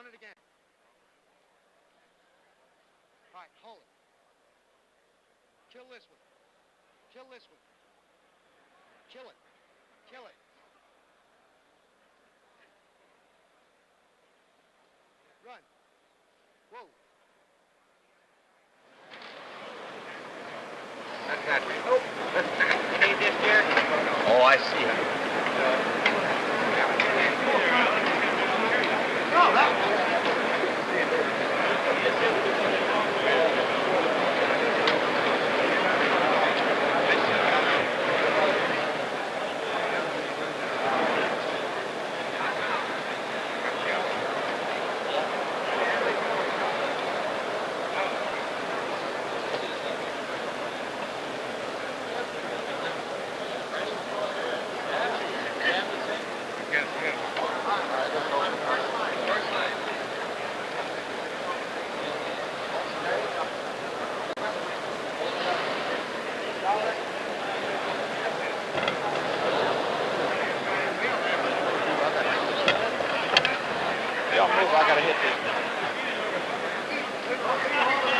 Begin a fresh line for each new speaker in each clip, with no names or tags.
Run it again. All right, hold it. Kill this one. Kill this one. Kill it. Kill it. Run. Whoa.
That's not me. Oh, you need this, Jerry? Oh, I see it.
No, that one.
I gotta hit this.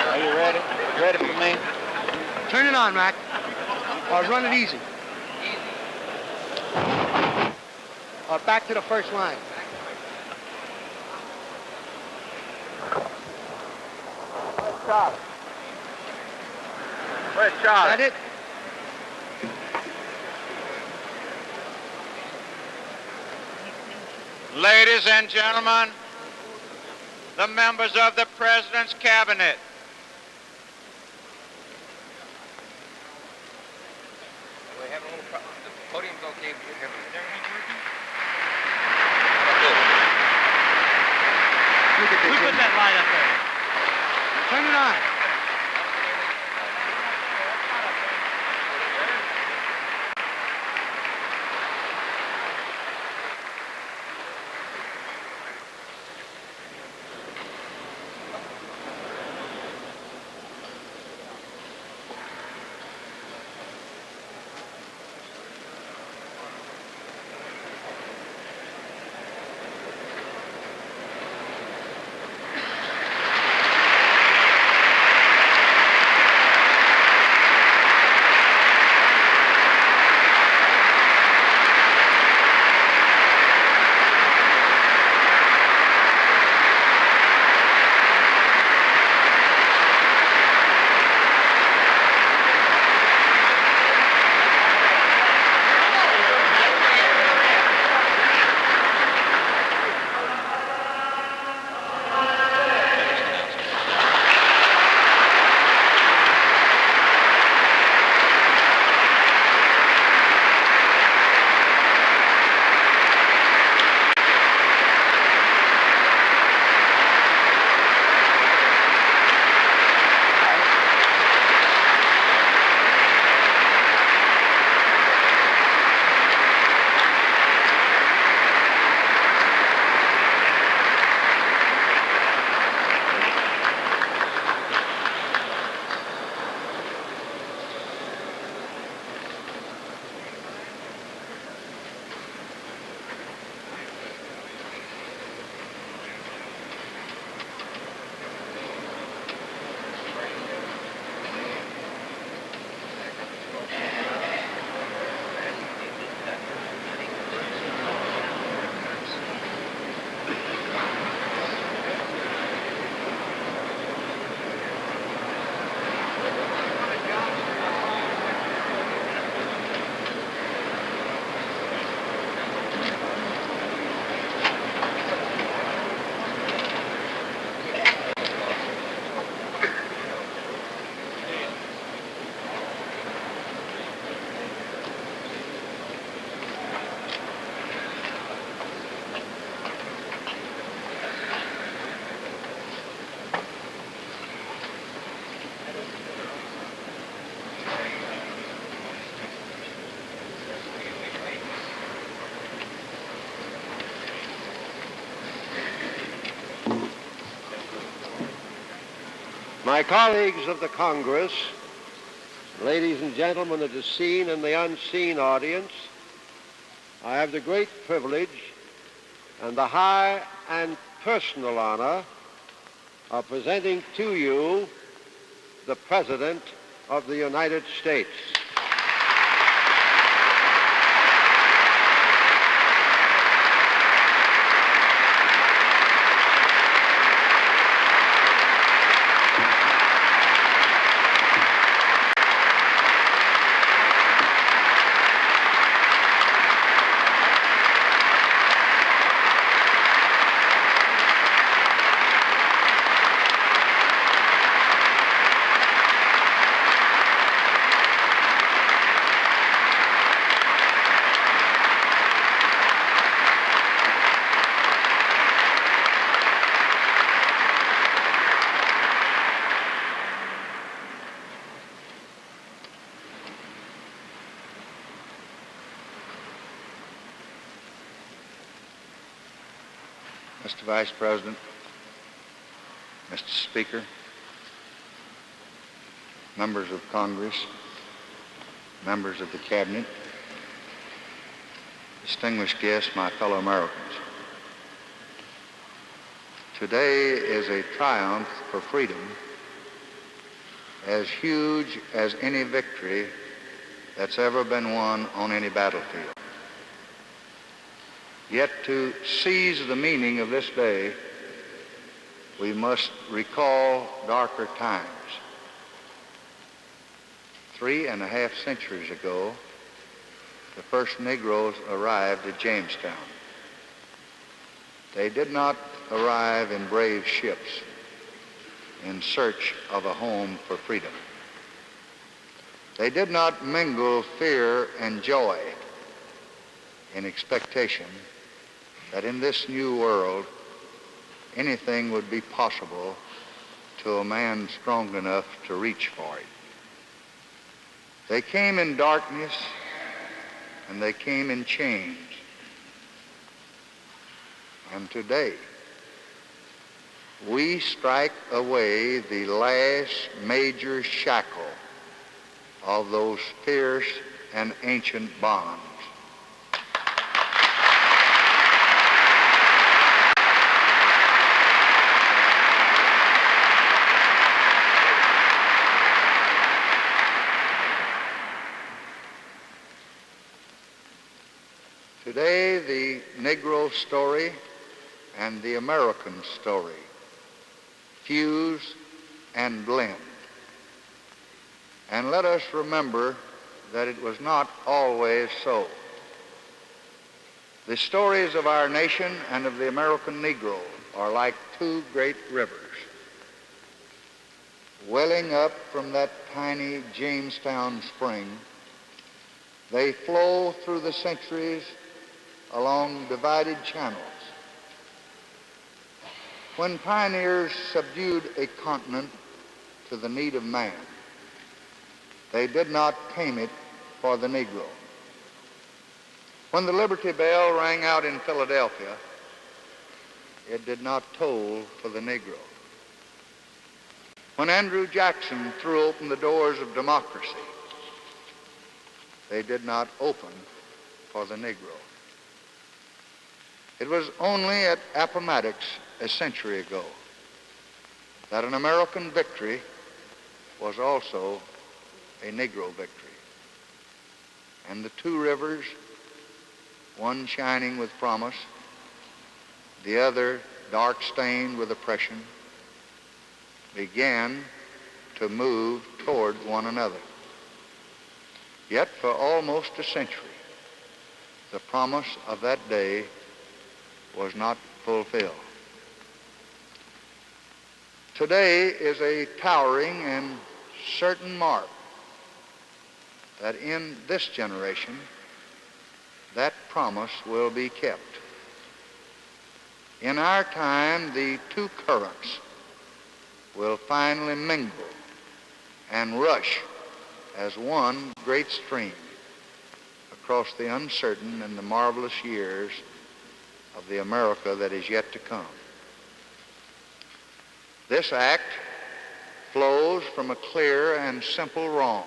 Are you ready? Ready for me?
Turn it on, Mac. Or run it easy. Or back to the first line.
Where's Charlie? Where's Charlie?
Is that it?
Ladies and gentlemen, the members of the President's Cabinet.
We're having a little problem. The podium's okay, but you're having everything working?
Look at this.
Who put that light up there?
Turn it on.
My colleagues of the Congress, ladies and gentlemen of the seen and the unseen audience, I have the great privilege and the high and personal honor of presenting to you the President of the United States.
Mr. Vice President, Mr. Speaker, members of Congress, members of the Cabinet, distinguished guests, my fellow Americans. Today is a triumph for freedom as huge as any victory that's ever been won on any battlefield. Yet to seize the meaning of this day, we must recall darker times. 3.5 centuries ago, the first Negroes arrived at Jamestown. They did not arrive in brave ships in search of a home for freedom. They did not mingle fear and joy in expectation that in this new world anything would be possible to a man strong enough to reach for it. They came in darkness and they came in chains. And today we strike away the last major shackle of those fierce and ancient bonds. Today, the Negro story and the American story fuse and blend. And let us remember that it was not always so. The stories of our nation and of the American Negro are like two great rivers, welling up from that tiny Jamestown spring. They flow through the centuries along divided channels. When pioneers subdued a continent to the need of man, they did not tame it for the Negro. When the Liberty Bell rang out in Philadelphia, it did not toll for the Negro. When Andrew Jackson threw open the doors of democracy, they did not open for the Negro. It was only at Appomattox a century ago that an American victory was also a Negro victory. And the two rivers, one shining with promise, the other dark-stained with oppression, began to move toward one another. Yet for almost a century, the promise of that day was not fulfilled. Today is a towering and certain mark that in this generation that promise will be kept. In our time, the two currents will finally mingle and rush as one great stream across the uncertain and the marvelous years of the America that is yet to come. This act flows from a clear and simple wrong.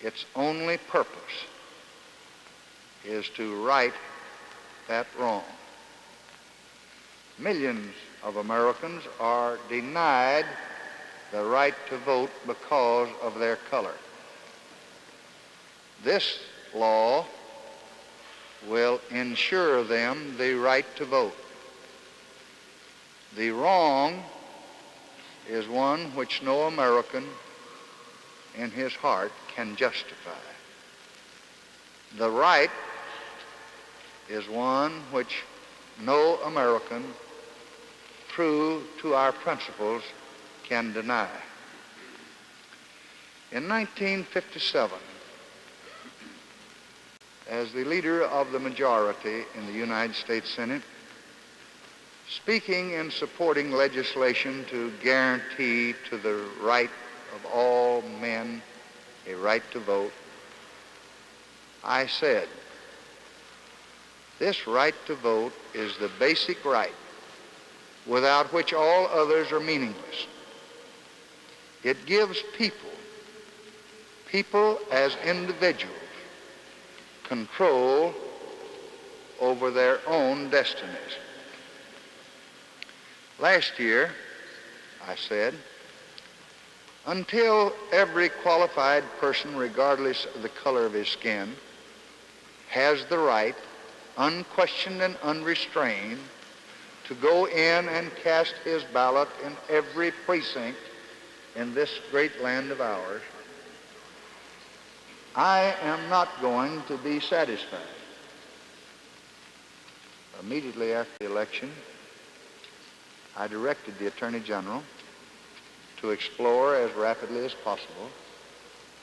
Its only purpose is to right that wrong. Millions of Americans are denied the right to vote because of their color. This law will ensure them the right to vote. The wrong is one which no American in his heart can justify. The right is one which no American, true to our principles, can deny. In 1957, as the leader of the majority in the United States Senate, speaking in supporting legislation to guarantee to the right of all men a right to vote, I said, this right to vote is the basic right without which all others are meaningless. It gives people as individuals, control over their own destinies. Last year, I said, until every qualified person, regardless of the color of his skin, has the right, unquestioned and unrestrained, to go in and cast his ballot in every precinct in this great land of ours, I am not going to be satisfied. Immediately after the election, I directed the Attorney General to explore as rapidly as possible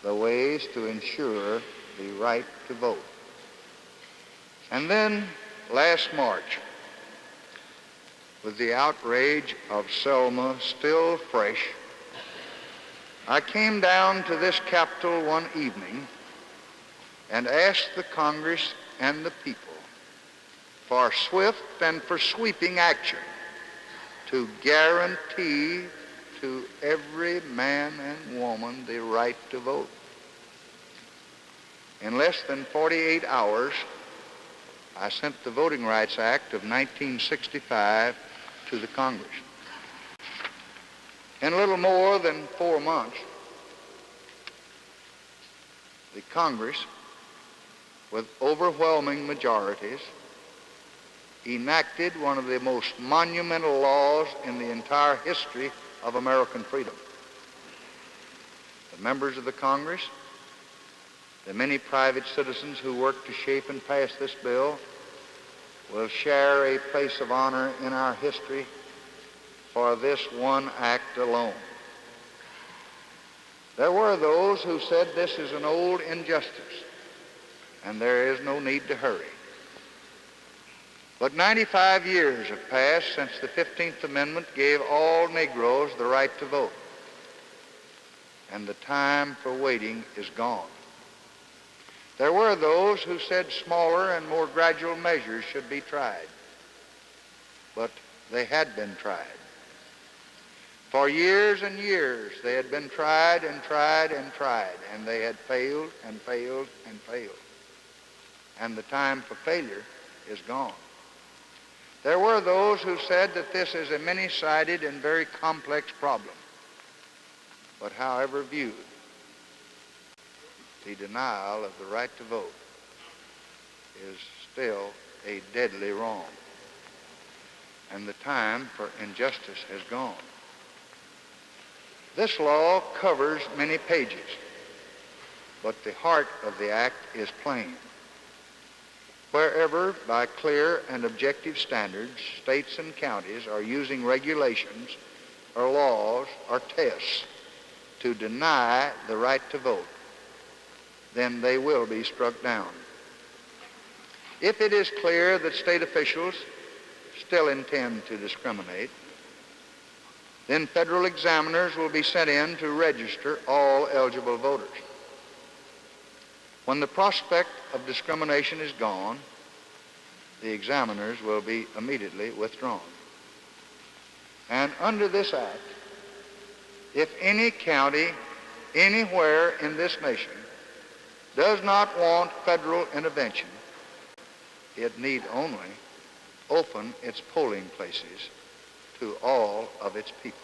the ways to ensure the right to vote. And then last March, with the outrage of Selma still fresh, I came down to this Capitol one evening and asked the Congress and the people for swift and for sweeping action to guarantee to every man and woman the right to vote. In less than 48 hours, I sent the Voting Rights Act of 1965 to the Congress. In a little more than 4 months, the Congress, with overwhelming majorities, enacted one of the most monumental laws in the entire history of American freedom. The members of the Congress, the many private citizens who worked to shape and pass this bill, will share a place of honor in our history for this one act alone. There were those who said this is an old injustice and there is no need to hurry. But 95 years have passed since the 15th Amendment gave all Negroes the right to vote, and the time for waiting is gone. There were those who said smaller and more gradual measures should be tried, but they had been tried. For years and years they had been tried and tried and tried, and they had failed and failed and failed. And the time for failure is gone. There were those who said that this is a many-sided and very complex problem. But however viewed, the denial of the right to vote is still a deadly wrong. And the time for injustice has gone. This law covers many pages, but the heart of the act is plain. Wherever, by clear and objective standards, states and counties are using regulations or laws or tests to deny the right to vote, then they will be struck down. If it is clear that state officials still intend to discriminate, then federal examiners will be sent in to register all eligible voters. When the prospect of discrimination is gone, the examiners will be immediately withdrawn. And under this act, if any county anywhere in this nation does not want federal intervention, it need only open its polling places to all of its people.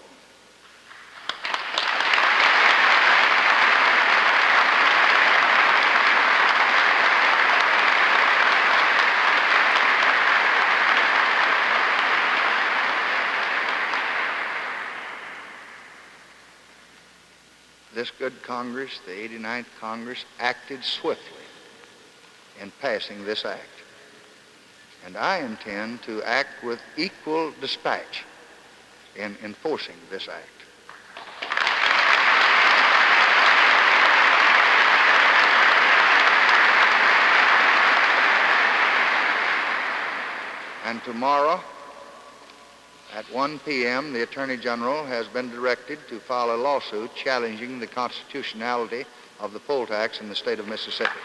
This good Congress, the 89th Congress, acted swiftly in passing this act. And I intend to act with equal dispatch in enforcing this act. And tomorrow, at 1 p.m., the Attorney General has been directed to file a lawsuit challenging the constitutionality of the poll tax in the state of Mississippi.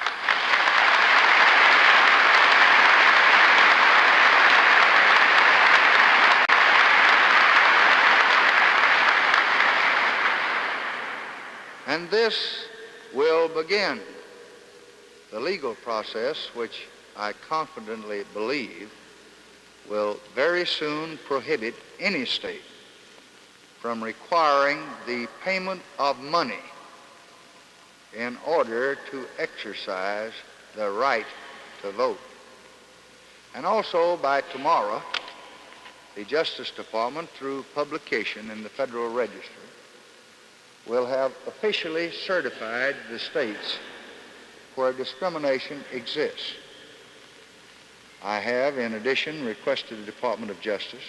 And this will begin the legal process which I confidently believe will very soon prohibit any state from requiring the payment of money in order to exercise the right to vote. And also by tomorrow, the Justice Department, through publication in the Federal Register, will have officially certified the states where discrimination exists. I have, in addition, requested the Department of Justice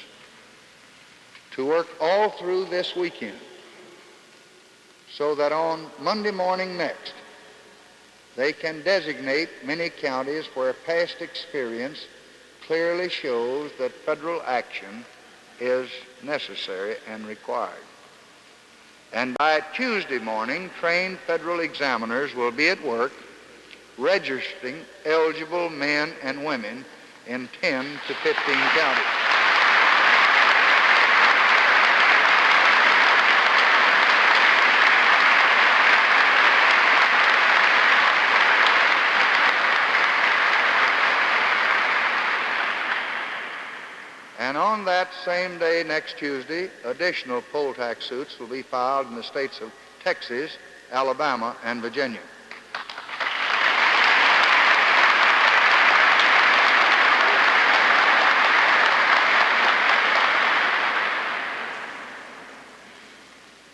to work all through this weekend so that on Monday morning next, they can designate many counties where past experience clearly shows that federal action is necessary and required. And by Tuesday morning, trained federal examiners will be at work registering eligible men and women in 10 to 15 counties. And on that same day, next Tuesday, additional poll tax suits will be filed in the states of Texas, Alabama, and Virginia.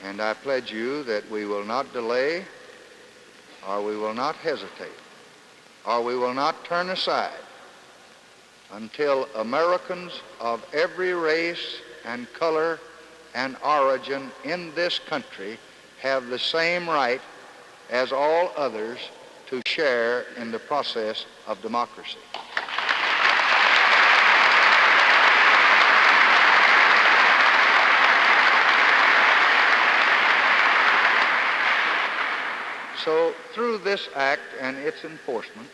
And I pledge you that we will not delay, or we will not hesitate, or we will not turn aside until Americans of every race and color and origin in this country have the same right as all others to share in the process of democracy. So through this act and its enforcement,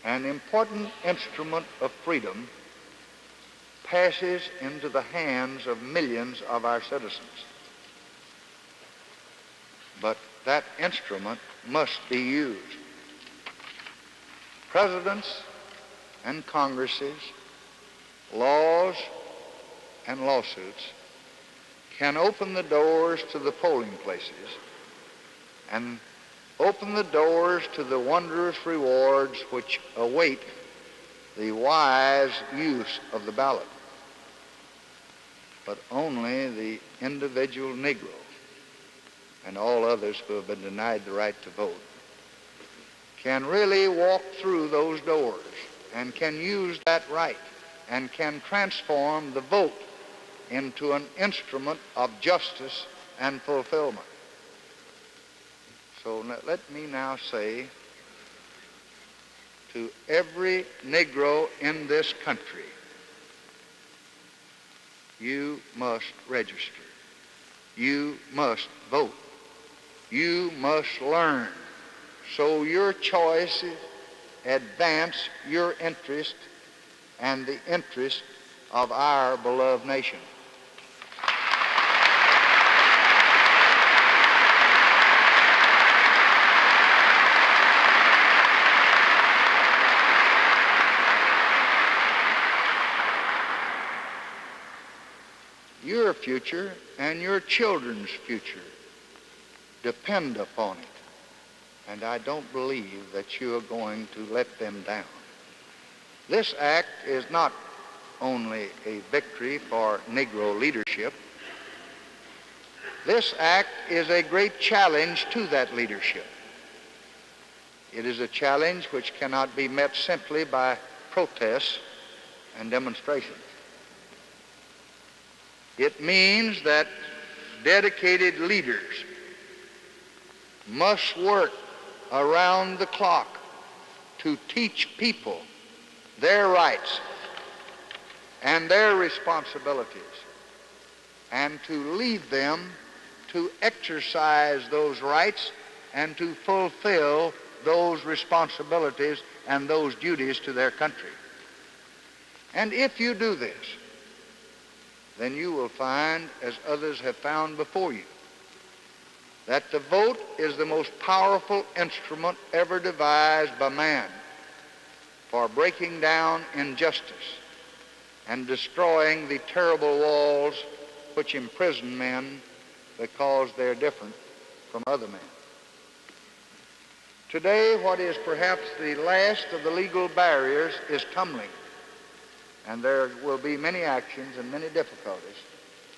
an important instrument of freedom passes into the hands of millions of our citizens. But that instrument must be used. Presidents and Congresses, laws and lawsuits can open the doors to the polling places and open the doors to the wondrous rewards which await the wise use of the ballot. But only the individual Negro and all others who have been denied the right to vote can really walk through those doors and can use that right and can transform the vote into an instrument of justice and fulfillment. So let me now say to every Negro in this country, you must register. You must vote. You must learn so your choices advance your interest and the interest of our beloved nation. Your future and your children's future depend upon it. And I don't believe that you are going to let them down. This act is not only a victory for Negro leadership. This act is a great challenge to that leadership. It is a challenge which cannot be met simply by protests and demonstrations. It means that dedicated leaders must work around the clock to teach people their rights and their responsibilities, and to lead them to exercise those rights and to fulfill those responsibilities and those duties to their country. And if you do this, then you will find, as others have found before you, that the vote is the most powerful instrument ever devised by man for breaking down injustice and destroying the terrible walls which imprison men because they're different from other men. Today, what is perhaps the last of the legal barriers is tumbling, and there will be many actions and many difficulties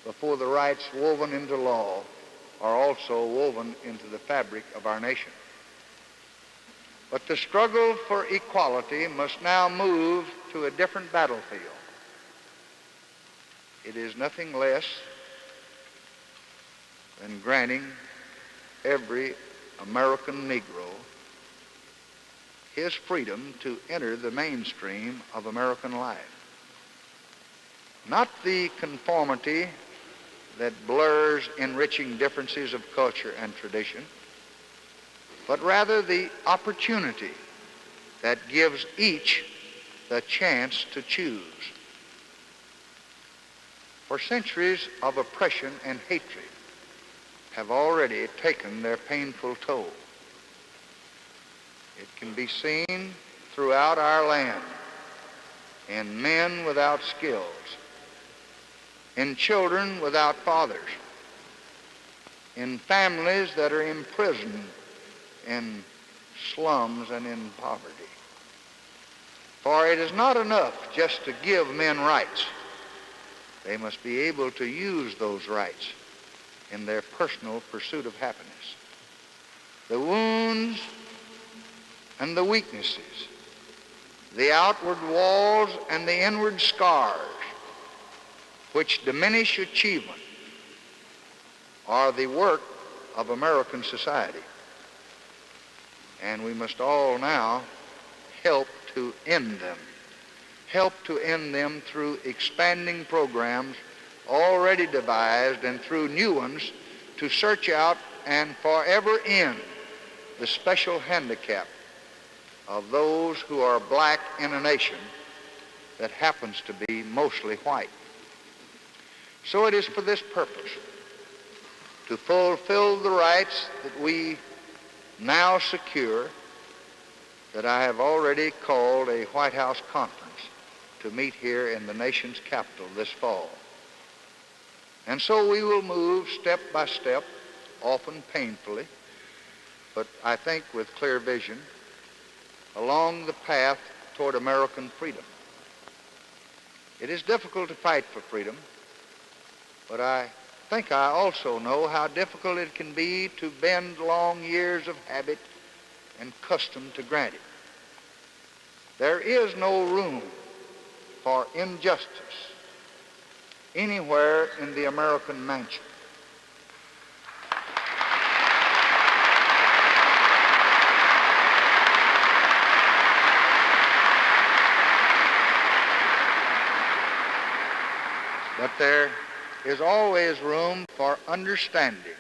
before the rights woven into law are also woven into the fabric of our nation. But the struggle for equality must now move to a different battlefield. It is nothing less than granting every American Negro his freedom to enter the mainstream of American life. Not the conformity that blurs enriching differences of culture and tradition, but rather the opportunity that gives each the chance to choose. For centuries of oppression and hatred have already taken their painful toll. It can be seen throughout our land in men without skills, in children without fathers, in families that are imprisoned in slums and in poverty. For it is not enough just to give men rights. They must be able to use those rights in their personal pursuit of happiness. The wounds and the weaknesses, the outward walls and the inward scars which diminish achievement are the work of American society. And we must all now help to end them. Help to end them through expanding programs already devised and through new ones to search out and forever end the special handicap of those who are black in a nation that happens to be mostly white. So it is for this purpose, to fulfill the rights that we now secure, that I have already called a White House conference to meet here in the nation's capital this fall. And so we will move step by step, often painfully, but I think with clear vision, along the path toward American freedom. It is difficult to fight for freedom, but I think I also know how difficult it can be to bend long years of habit and custom to grant it. There is no room for injustice anywhere in the American mansion. But there is always room for understanding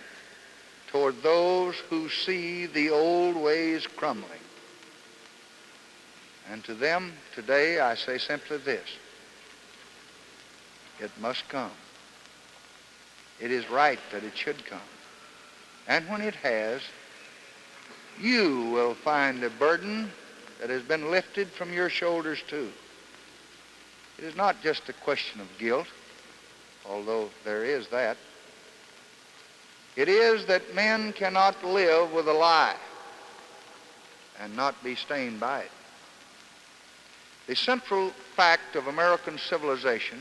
toward those who see the old ways crumbling. And to them today I say simply this: it must come. It is right that it should come. And when it has, you will find a burden that has been lifted from your shoulders too. It is not just a question of guilt. although there is that. It is that men cannot live with a lie and not be stained by it. The central fact of American civilization,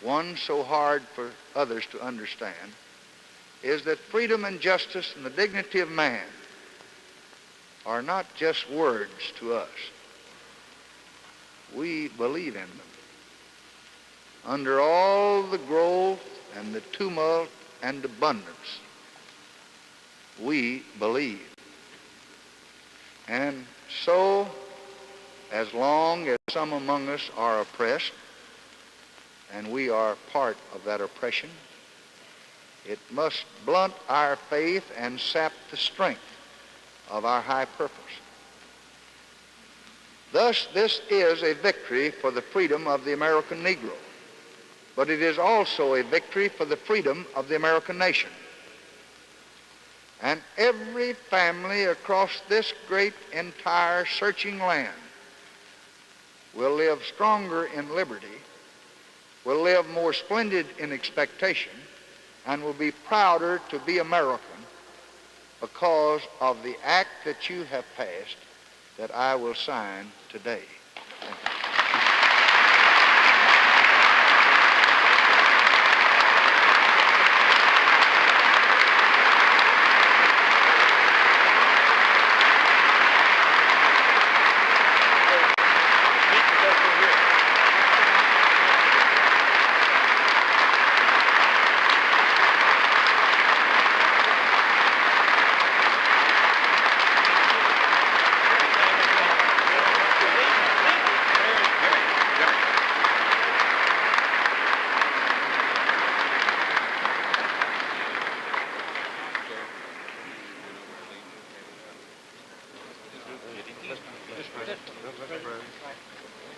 one so hard for others to understand, is that freedom and justice and the dignity of man are not just words to us. We believe in them. Under all the growth and the tumult and abundance, we believe. And so, as long as some among us are oppressed, and we are part of that oppression, it must blunt our faith and sap the strength of our high purpose. Thus, this is a victory for the freedom of the American Negro, but it is also a victory for the freedom of the American nation. And every family across this great entire searching land will live stronger in liberty, will live more splendid in expectation, and will be prouder to be American because of the act that you have passed that I will sign today. Thank you.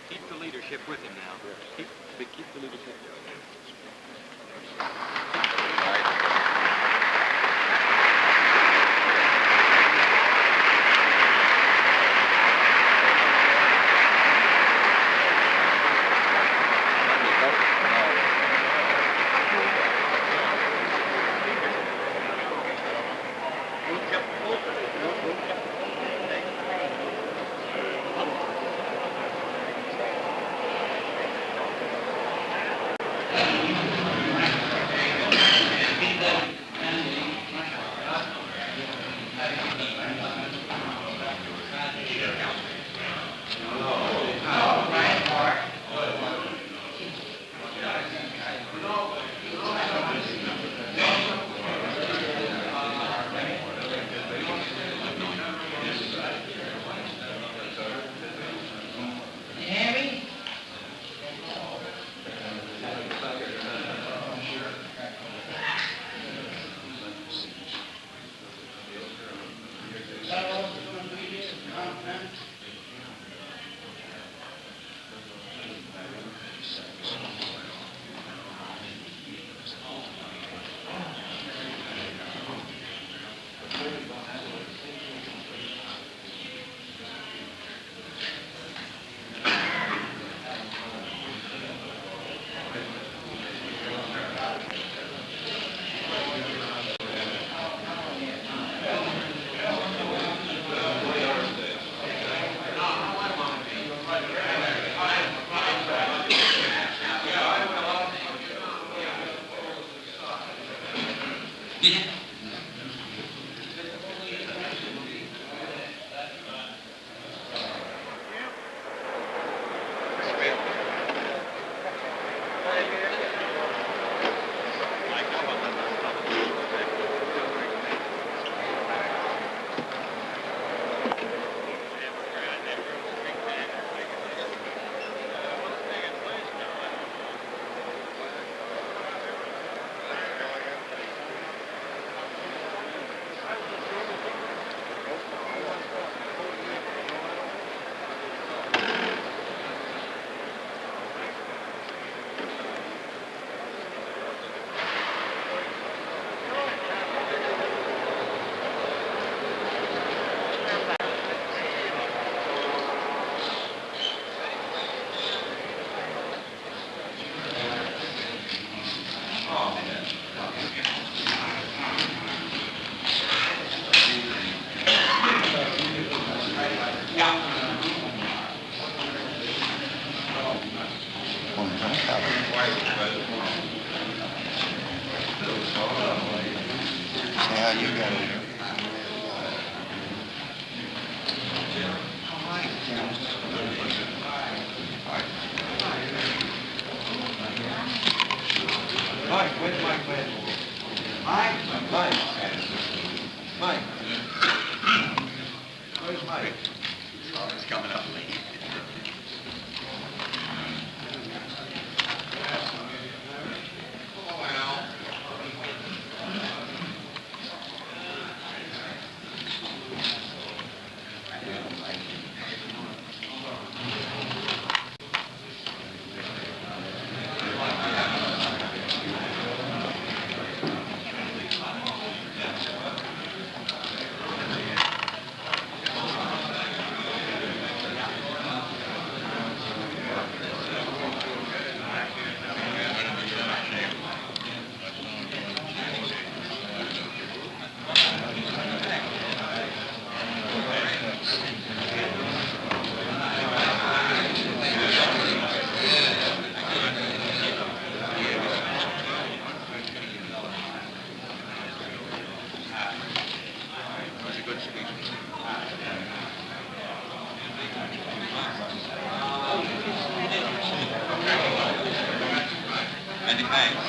Keep the leadership with him now. Keep the leadership.
See how you got it.
Mike, where's Mike, man? Mike? Mike. Mike. Where's Mike?
Oh, it's coming up. Many thanks.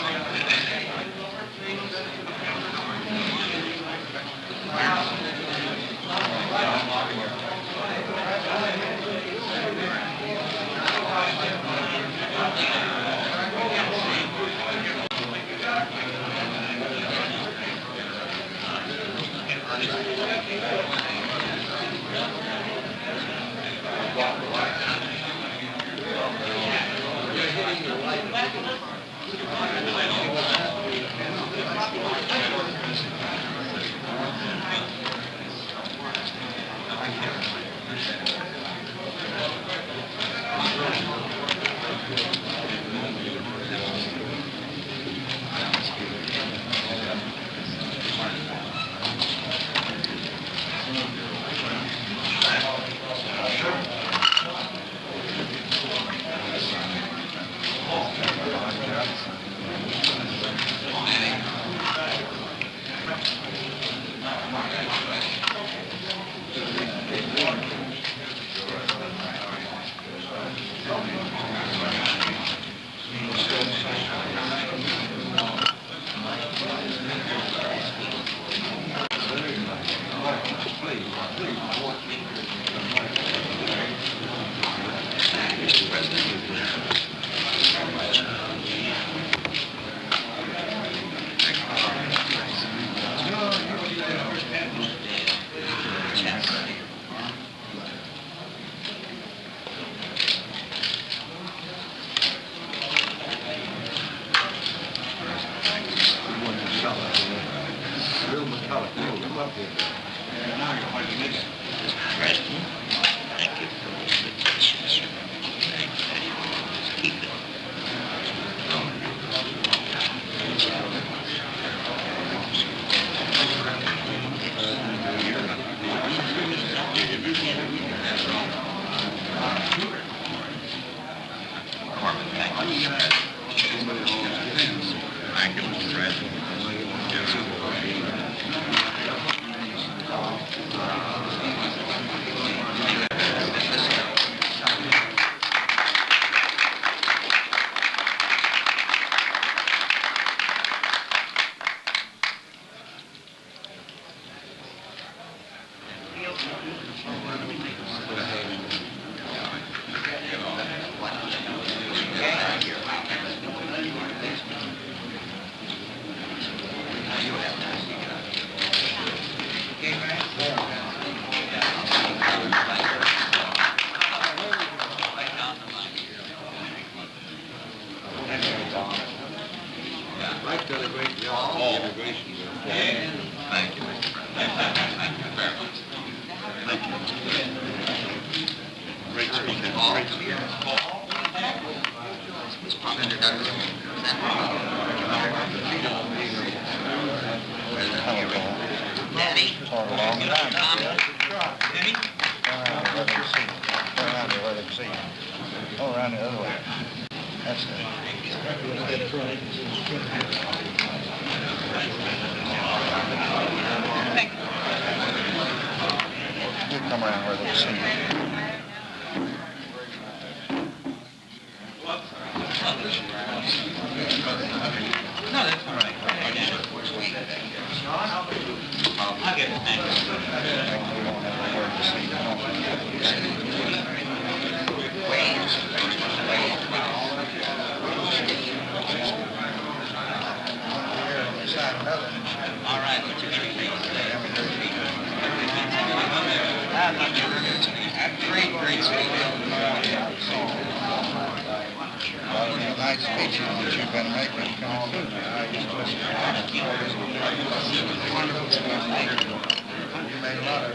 Mike done a great job on the immigration bill.
Thank you, Mr. President. Thank you very much. Thank you. Great speaker. Great speaker. Senator Douglas. Where's the hero? Daddy.
For a long time.
Daddy?
Go around the other way. Go around the other way. That's it. You come around where they can see you.
No, that's all right. I'll get it. Thanks.
We won't have a word to see
All right, what you gonna do?
Nice speeches that you've been making come through. I used to listen to wonderful stuff. You made a lot of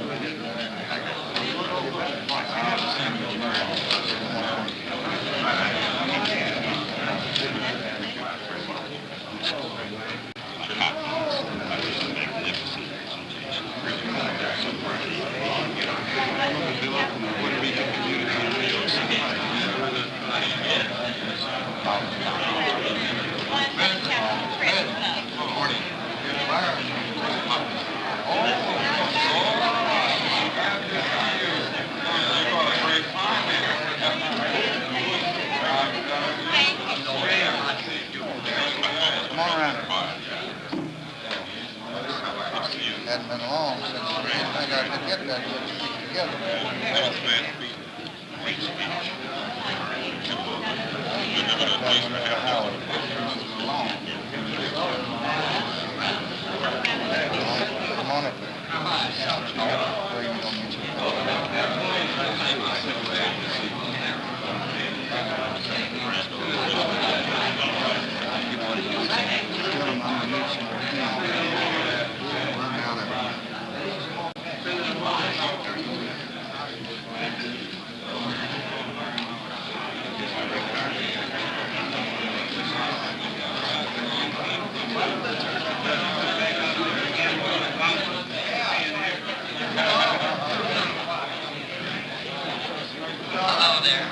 hadn't been long since I think I could get that good speech together.
That was a great speech. Great speech.
Howard. Long. Come on up there. Where you gonna meet
Hello there.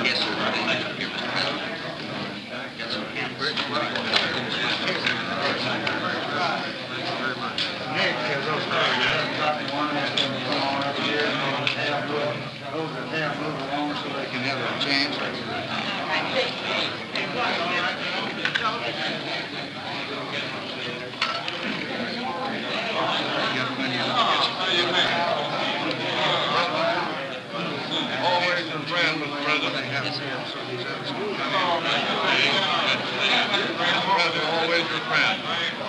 Yes, sir. Got some hamburgers.
Nick, those move along so they can have a chance.
Always a friend with the president. President, always your friend.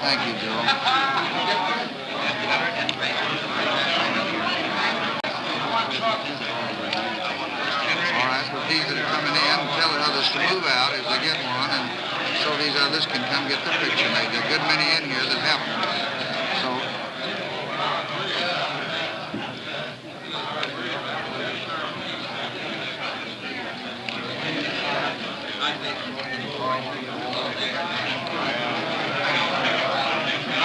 Thank you, Joe. All right, well, these that are coming in, tell the others to move out if they get one, and so these others can come get their picture made. There are a good many in here that haven't. So,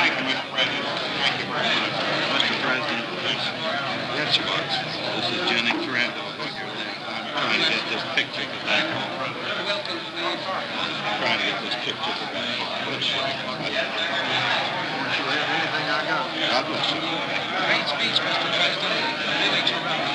Thank you, Mr. President. Thank you very much. Mr. President,
yes, sir.
this is Jenny Trent. I'm trying to get this picture to back home. I'm trying to get this picture to back home.
God bless you.
Great speech, Mr. President. Really terrific.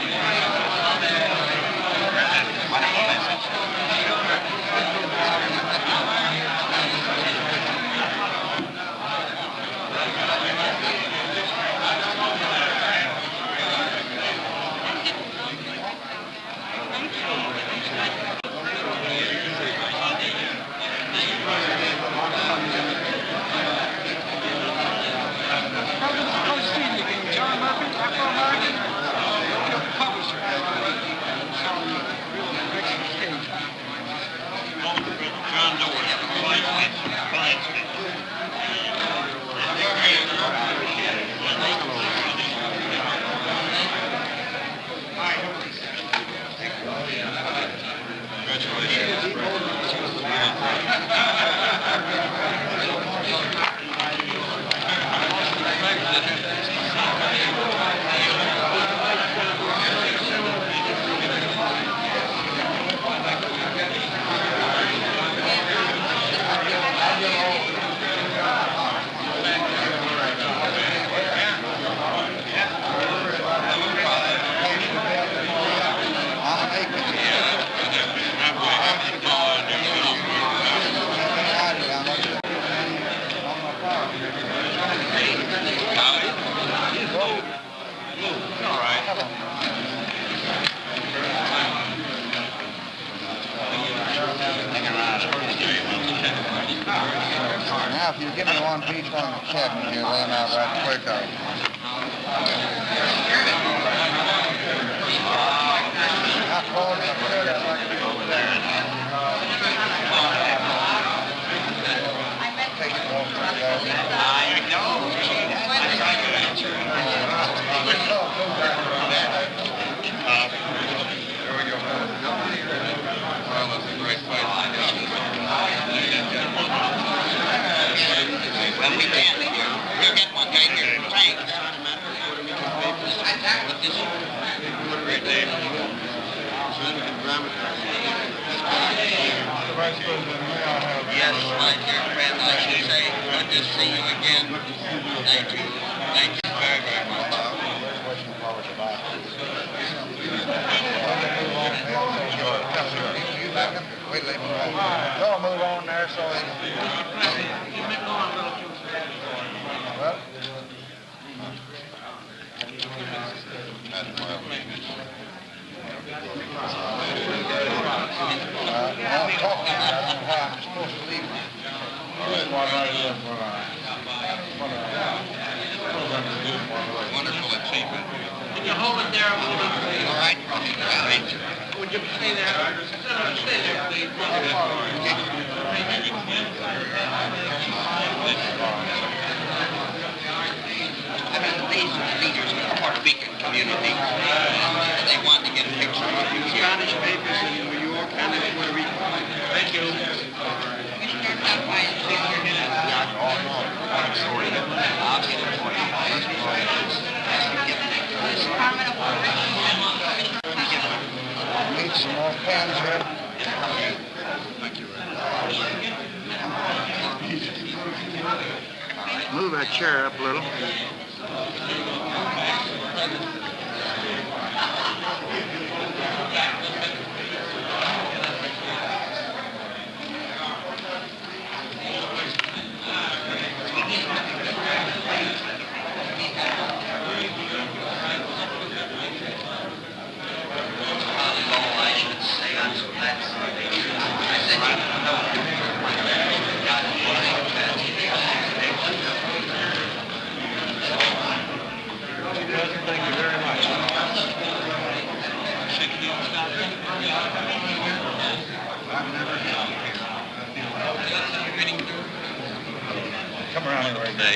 Now, if you give me one piece on the cabinet here, lay them out right quick. How close I could, I'd like to go over there. Take it over there.
I know. There we go. Well, that's a great fight. Well, we can. We'll get one guy here. Frank. Great day. Yes, my dear friend, I should say, good to see you again. Thank you. Thank you very, very much.
Wait, let me move. Don't move on there so it... Well... I'm talking. I don't know why I'm supposed to leave.
Wonderful achievement.
Can you hold it there a moment, please?
All right. All right.
Would you stay there? Stay there, please.
I mean, these are leaders of the Puerto Rican community. They want to get a picture of you.
Spanish papers in New York and in Puerto Rico. Thank you.
Need some more pens here.
Thank you.
Move that chair up a little. Come around here right now.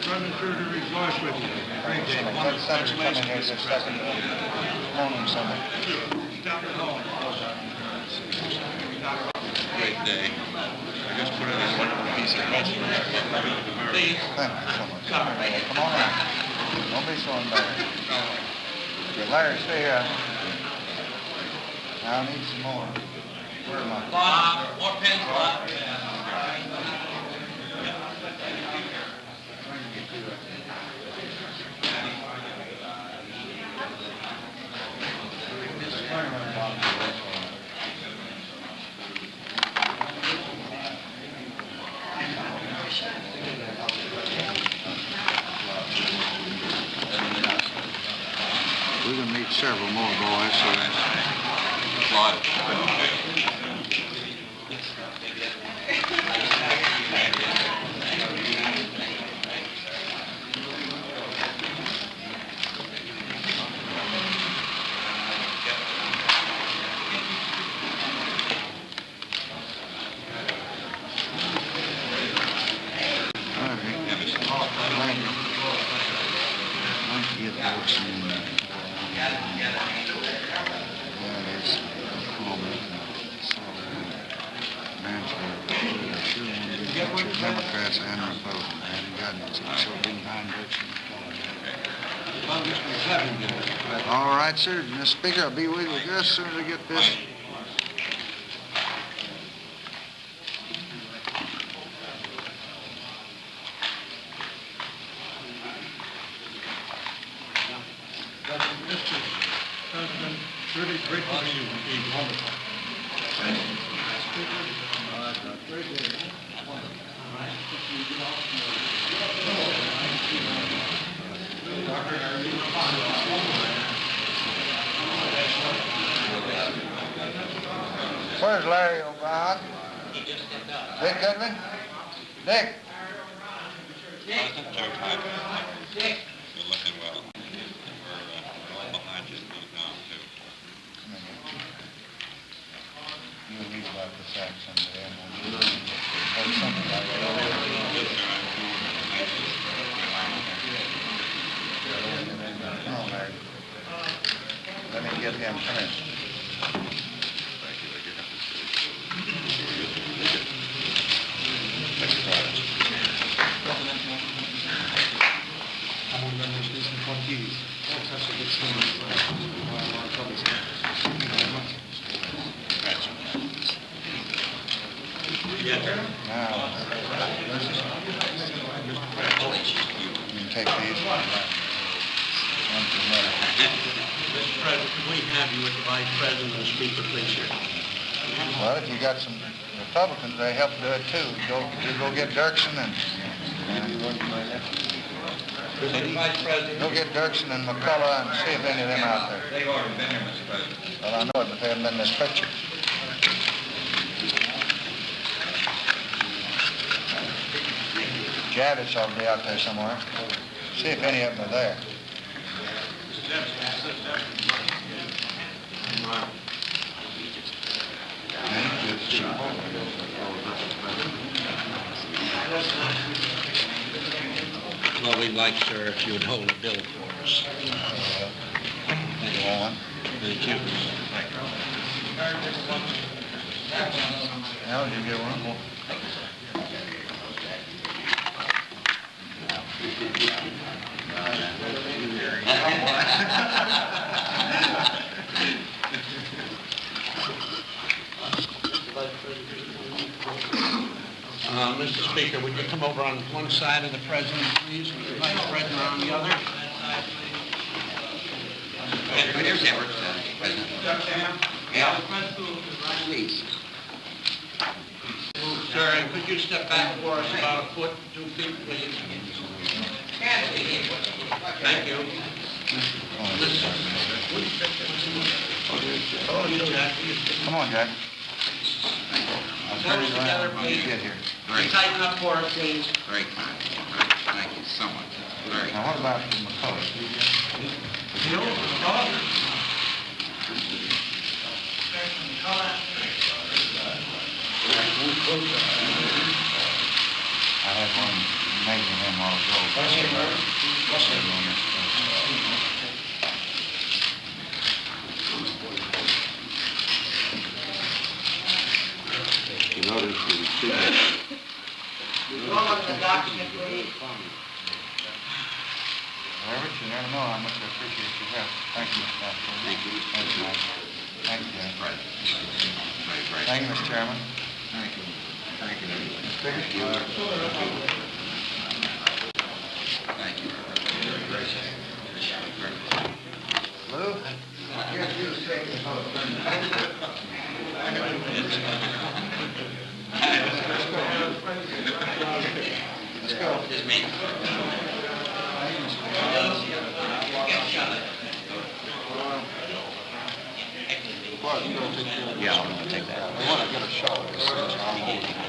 Sure to rejoice with you.
Let Senator come in here just a second. Phone him something.
Great day. I just put in this wonderful piece of culture.
Thank you so much. Come on in. Don't be so embarrassed. Here, Larry, stay here. I'll need some more. Where am I?
Bob, more pens, Bob.
We're going to meet several more boys, so that's
A lot.
Democrats and Republicans. I haven't gotten it, so I've been behind books. All right, sir. Mr. Speaker, I'll be with you just as soon as I get this.
Mr. President, really great to see you. It's wonderful.
Where's Larry O'Brien? Dick Goodman? Dick?
President Joe Biden. You're looking well. We're all behind you in Vietnam, too.
You read about this accent there, or something like that. Come on, Larry. Let me get him finished. Now, you can take these. One for another.
Mr. President, can we have you with the Vice President and the Speaker, please, sir?
Well, if you got some Republicans, they help do it too. Go get Dirksen and
Vice President.
go get Dirksen and McCullough and see if any of them out there.
They've already been here, Mr. President.
Well, I know it, but they haven't been in this picture. Javits ought to be out there somewhere. See if any of them are there.
Well, we'd like, sir, if you would hold a bill for us.
Go on.
Thank you.
Now, did you get one?
Mr. Speaker, would you come over on one side of the President, please, and the Vice President on the other?
Here's Edwards, President. Yeah. Please.
Sir, and could you step back for us about a foot, 2 feet, please? Thank you.
Come on, Jack. I'll turn
Close
it around
together,
when you
please.
get here.
Tighten up for us, please.
Very kind. Thank you so much. Very
Now, what about McCullough? I had one measure him while
You notice the
Robert, you never know how much I appreciate your help. Thank you, Mr. Pastor.
Thank you.
Thank you, Mike. Thank you, Jack.
Right.
Thank you, Mr. Chairman.
Thank you. Thank you.
Thank you.
Thank you.
Lou? Let's go.
It's me.
Yeah, I'm gonna take that. I want to get a shot of this.